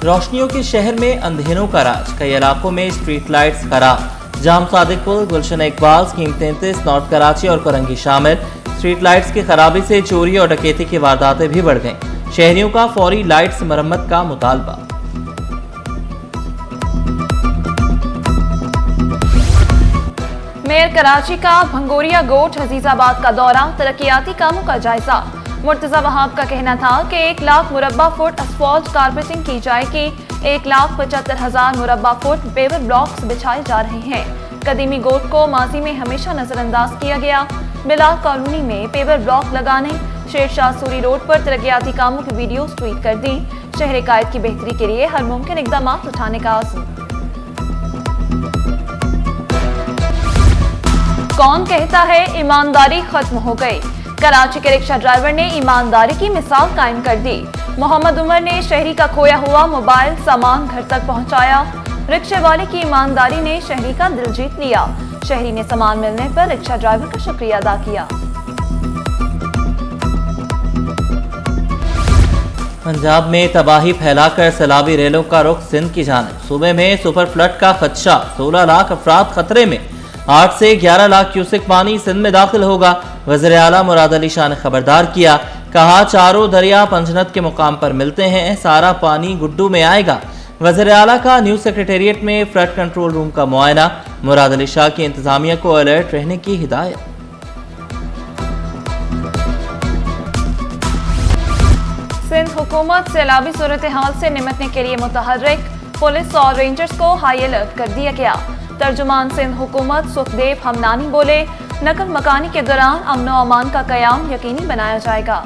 रोशनियों के शहर में अंधेरों का राज, कई इलाकों में स्ट्रीट लाइट्स खराब। जाम सादिकपुर, गुलशन इकबाल, स्कीम 33, नॉर्थ कराची और कोरंगी शामिल। स्ट्रीट लाइट्स की खराबी से चोरी और डकैती की वारदातें भी बढ़ गईं। शहरियों का फौरी लाइट्स मरम्मत का मुतालबा। मेयर कराची का भंगोरिया गोट अजीजाबाद का दौरा, तरक्याती कामों का जायजा। मुर्तजा वहाब का कहना था कि 1 लाख मुरब्बा फुट असफाल्ट कारपेटिंग की जाएगी। 1,75,000 मुरब्बा फुट पेवर ब्लॉक्स बिछाए जा रहे हैं। कदीमी गोट को माजी में हमेशा नजरअंदाज किया गया। बिलाल कॉलोनी में पेवर ब्लॉक लगाने, शेरशाह सूरी रोड पर तरक्याती कामों की वीडियोस ट्वीट कर दी। शहर कायद की बेहतरी के लिए हर मुमकिन इकदाम उठाने का आज़म। कौन कहता है ईमानदारी खत्म हो गई? कराची के रिक्शा ड्राइवर ने ईमानदारी की मिसाल कायम कर दी। मोहम्मद उमर ने शहरी का खोया हुआ मोबाइल सामान घर तक पहुंचाया। रिक्शे वाले की ईमानदारी ने शहरी का दिल जीत लिया। शहरी ने सामान मिलने पर रिक्शा ड्राइवर का शुक्रिया अदा किया। पंजाब में तबाही फैलाकर सैलाबी रेलों का रुख सिंध की जानिब। सूबे में सुपर फ्लड का खदशा, 16 लाख अफराद खतरे में। 8 से 11 लाख क्यूसेक पानी सिंध में दाखिल होगा। वज़ीर आला मुराद अली शाह ने खबरदार किया, कहा चारों दरिया पंजनत के मुकाम पर मिलते हैं, सारा पानी गुड्डू में आएगा। वज़ीर आला का न्यूज़ सेक्रेटेरिएट में फ्लड कंट्रोल रूम का मुआयना। मुराद अली शाह की इंतजामिया को अलर्ट रहने की हिदायत। सिंध हुकूमत सैलाबी सूरत हाल से निपटने के लिए मुतहर्रिक। पुलिस और रेंजर्स को हाई अलर्ट कर दिया गया। तर्जुमान सिंध हुकूमत सुखदेव हमनानी बोले, नकल मकानी के दौरान अमन व अमान का कयाम यकीनी बनाया जाएगा।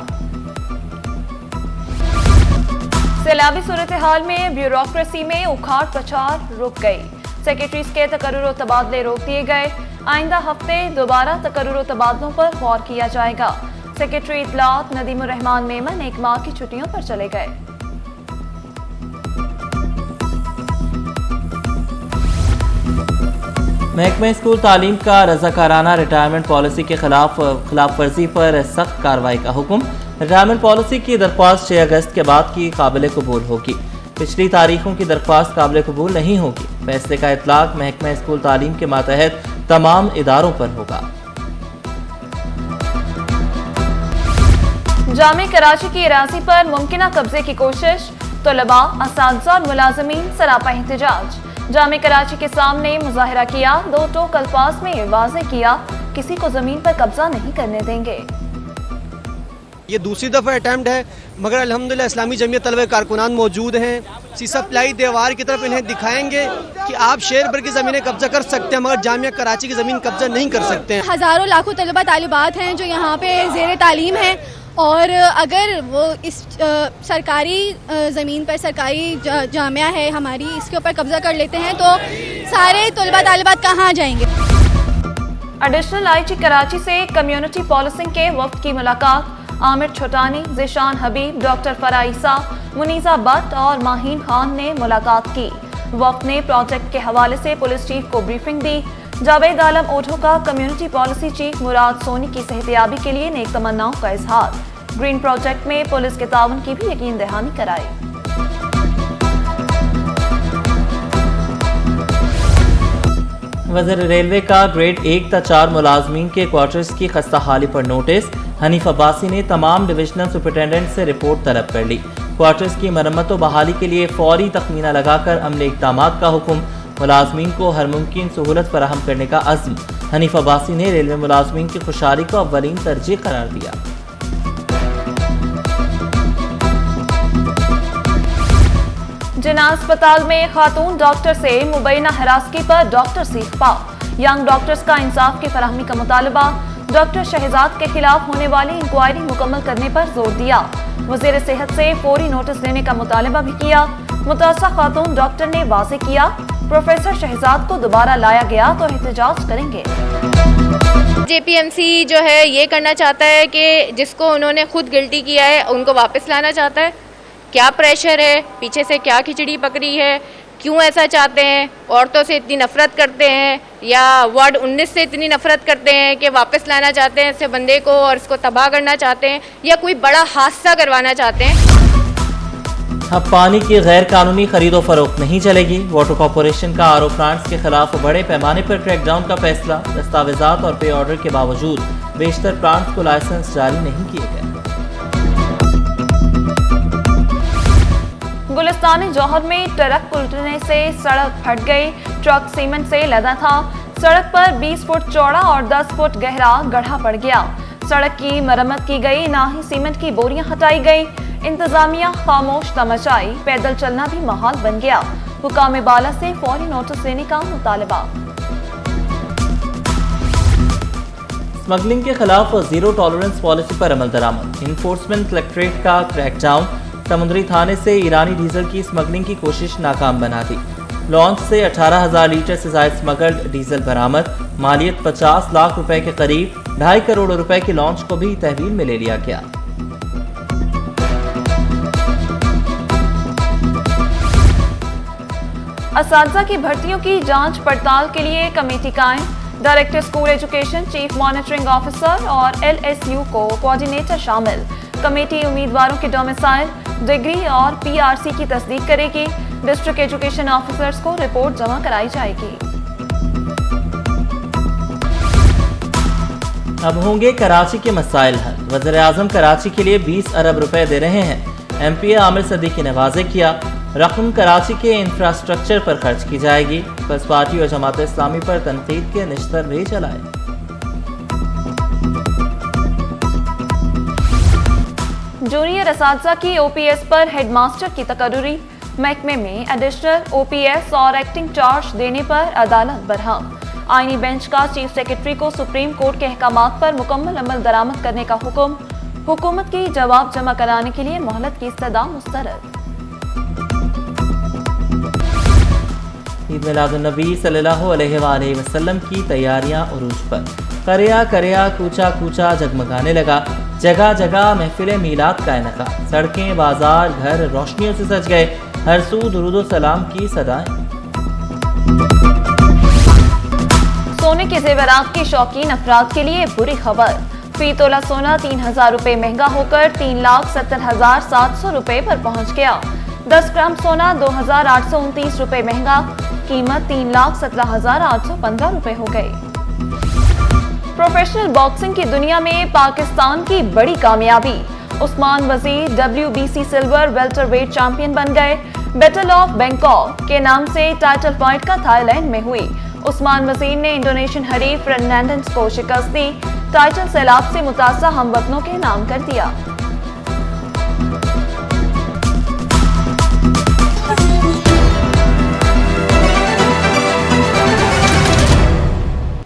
सैलाबी सूरत हाल में ब्यूरोक्रेसी में उखाड़ पछाड़ रुक गई। सेक्रेटरीज के तकर्रुर व तबादले रोक दिए गए। आइंदा हफ्ते दोबारा तकर्रुर व तबादलों पर गौर किया जाएगा। सेक्रेटरी इत्तलात नदीमुर रहमान मेमन 1 माह की छुट्टियों पर चले गए। महकमा स्कूल तालीम का रजाकाराना रिटायरमेंट पॉलिसी के खिलाफ वर्जी पर सख्त कार्रवाई का हुक्म। रिटायरमेंट पॉलिसी की दरख्वास्त 6 अगस्त के बाद की काबिल कबूल होगी। पिछली तारीखों की दरख्वास्त काबिल कबूल नहीं होगी। फैसले का इतलाक महकमा स्कूल तालीम के मातहत तमाम इदारों पर होगा। जामे कराची की अराजी पर मुमकिना कब्जे की कोशिश, तलबा, असातिज़ा और मुलाज़मीन सरापा एहतजाज। जामे कराची के सामने मुजाहिरा किया, 2 टोक अल्फाज में वाज़े किया, किसी को जमीन पर कब्जा नहीं करने देंगे। ये दूसरी दफ़ा अटैम्प्ट है, मगर अल्हम्दुलिल्लाह इस्लामी जमीयत तलबा कारकुनान मौजूद हैं। सीसा प्लाई दीवार की तरफ इन्हें दिखाएंगे कि आप शेर भर की ज़मीनें कब्जा कर सकते हैं, मगर जामिया कराची की ज़मीन कब्जा नहीं कर सकते हैं। हज़ारों लाखों तलबा तालिबात हैं जो यहाँ पे ज़ेर तालीम हैं, और अगर वो इस सरकारी ज़मीन पर सरकारी जामिया है हमारी, इसके ऊपर कब्जा कर लेते हैं तो सारे तलबा तालिबात कहाँ जाएंगे। एडिशनल आईजी कराची से कम्युनिटी पॉलिसिंग के वफ्द की मुलाकात। आमिर छोटानी, ज़ीशान हबीब, डॉक्टर फराइसा, मुनीजा भट्ट और माहीन खान ने मुलाकात की। वफ्द ने प्रोजेक्ट के हवाले से पुलिस चीफ को ब्रीफिंग दी। जावेद आलम ओठो का कम्युनिटी पॉलिसी चीफ मुराद सोनी की सेहतियाबी के लिए नेक तमन्नाओं का इजहार। ग्रीन प्रोजेक्ट में पुलिस के ताउन की भी यकीन दहानी कराई। वज़ीर रेलवे का ग्रेड 1 ta 4 मुलाजमीन के क्वार्टर्स की खस्ता हाली पर नोटिस। हनीफ अब्बासी ने तमाम डिविजनल सुपरिटेंडेंट से रिपोर्ट तलब कर ली। क्वार्टर्स की मरम्मत व बहाली के लिए फौरी तखमीना लगाकर अमले इक़दामात का हुक्म। मुलाजमीन को हर मुमकिन सहूलत फराहम करने का अज़्म। हनीफ अब्बासी ने रेलवे मुलाजमीन की खुशहाली को अव्वलीन तरजीह करार दिया। जिना अस्पताल में खातून डॉक्टर से मुबैना हरासगी पर डॉक्टर सीख पा। यंग डॉक्टर्स का इंसाफ की फराहमी का मुतालबा। डॉक्टर शहजाद के खिलाफ होने वाली इंक्वायरी मुकम्मल करने पर जोर दिया। वज़ीर सेहत से फौरी नोटिस लेने का मुतालबा भी किया। मुतासरा खातून डॉक्टर ने वाज़े किया, प्रोफेसर शहजाद को दोबारा लाया गया तो एहतजाज करेंगे। जेपीएमसी जो है ये करना चाहता है कि जिसको उन्होंने खुद गिल्टी किया है उनको वापस लाना चाहता है। क्या प्रेशर है, पीछे से क्या खिचड़ी पकड़ी है, क्यों ऐसा चाहते हैं, औरतों से इतनी नफरत करते हैं या वार्ड 19 से इतनी नफरत करते हैं कि वापस लाना चाहते हैं ऐसे बंदे को और इसको तबाह करना चाहते हैं या कोई बड़ा हादसा करवाना चाहते हैं। अब पानी की गैर कानूनी खरीदो फरोख्त नहीं चलेगी। वाटर कॉरपोरेशन का आरओ प्लांट्स के खिलाफ बड़े पैमाने पर क्रैकडाउन का फैसला। दस्तावेजात और पे ऑर्डर के बावजूद बेशतर प्लांट्स को लाइसेंस जारी नहीं किए गए। गुलिस्तान जौहर में ट्रक उल्टने से सड़क फट गई। ट्रक सीमेंट से लदा था। सड़क पर 20 फुट चौड़ा और 10 फुट गहरा गड्ढा पड़ गया। सड़क की मरम्मत की गई, ना ही सीमेंट की बोरियां हटाई गई। इंतजामिया खामोश तमचाई। पैदल चलना भी माहौल बन गया। हुकाम बाला से फौरी नोटिस लेने का मुतालबा। स्मगलिंग के खिलाफ जीरो टॉलरेंस पॉलिसी पर अमल दरामद। इन्फोर्समेंट कलेक्ट्रेट का क्रैकडाउन। समुद्री थाने से ईरानी डीजल की स्मगलिंग की कोशिश नाकाम बना दी। लॉन्च से 18,000 लीटर से ज्यादा स्मगल्ड डीजल बरामद। मालियत 50 लाख रुपए के करीब। 2.5 करोड़ रुपए की लॉन्च को भी तहवील में ले लिया गया। असातिज़ा की भर्तियों की जांच पड़ताल के लिए कमेटी कायम। Director school education, chief monitoring officer और एलएसयू को कोऑर्डिनेटर शामिल। कमेटी उम्मीदवारों के डोमिसाइल, डिग्री और पीआरसी की तस्दीक करेगी। डिस्ट्रिक्ट एजुकेशन ऑफिसर्स को रिपोर्ट जमा कराई जाएगी। अब होंगे कराची के मसाइल हल। वज़ीर-ए-आज़म कराची के लिए 20 अरब रुपए दे रहे हैं। एमपी आमिर सदीकी ने वाज़ेह किया, रकम कराची के इंफ्रास्ट्रक्चर पर खर्च की जाएगी। पीपल्स पार्टी और जमात इस्लामी पर तनकीद के निश्तर भी चलाए। जूनियर असातिज़ा की ओपीएस पर हेडमास्टर की तकर्रुरी। महकमे में एडिशनल ओपीएस और एक्टिंग चार्ज देने पर अदालत बरहम। आईनी बेंच का चीफ सेक्रेटरी को सुप्रीम कोर्ट के अहकामात पर मुकम्मल अमल दरामद करने का हुक्म। हुकूमत की जवाब जमा कराने के लिए मोहलत की इस्तदा मुस्तरद। ईद मिलादुन्नबी सल्लल्लाहु अलैहि वसल्लम की तैयारियां उरूज पर। करिया करिया कूचा कूचा जगमगाने लगा। जगह जगह महफिल मीलाद का इनका। सड़कें, बाजार, घर रोशनियों से सज गए। हर सू दुरूद सलाम की सदाएं। सोने के जेवरात के शौकीन अफराद के लिए बुरी खबर। फी तोला सोना 3,000 रुपए महंगा होकर 3,70,700 रुपए पर पहुंच गया। 10 ग्राम सोना 2,829 रुपए महंगा। कीमत 3,17,815 रुपए हो गई। प्रोफेशनल बॉक्सिंग की दुनिया में पाकिस्तान की बड़ी कामयाबी। उस्मान वजीर WBC सिल्वर वेल्टरवेट चैंपियन बन गए। बैटल ऑफ बैंकॉक के नाम से टाइटल फाइट का थाईलैंड में हुई। उस्मान वजीर ने इंडोनेशियन हरीफ फर्नांडिस को शिकस्त दी। टाइटल सैलाब से मुतासर हमवतनों के नाम कर दिया।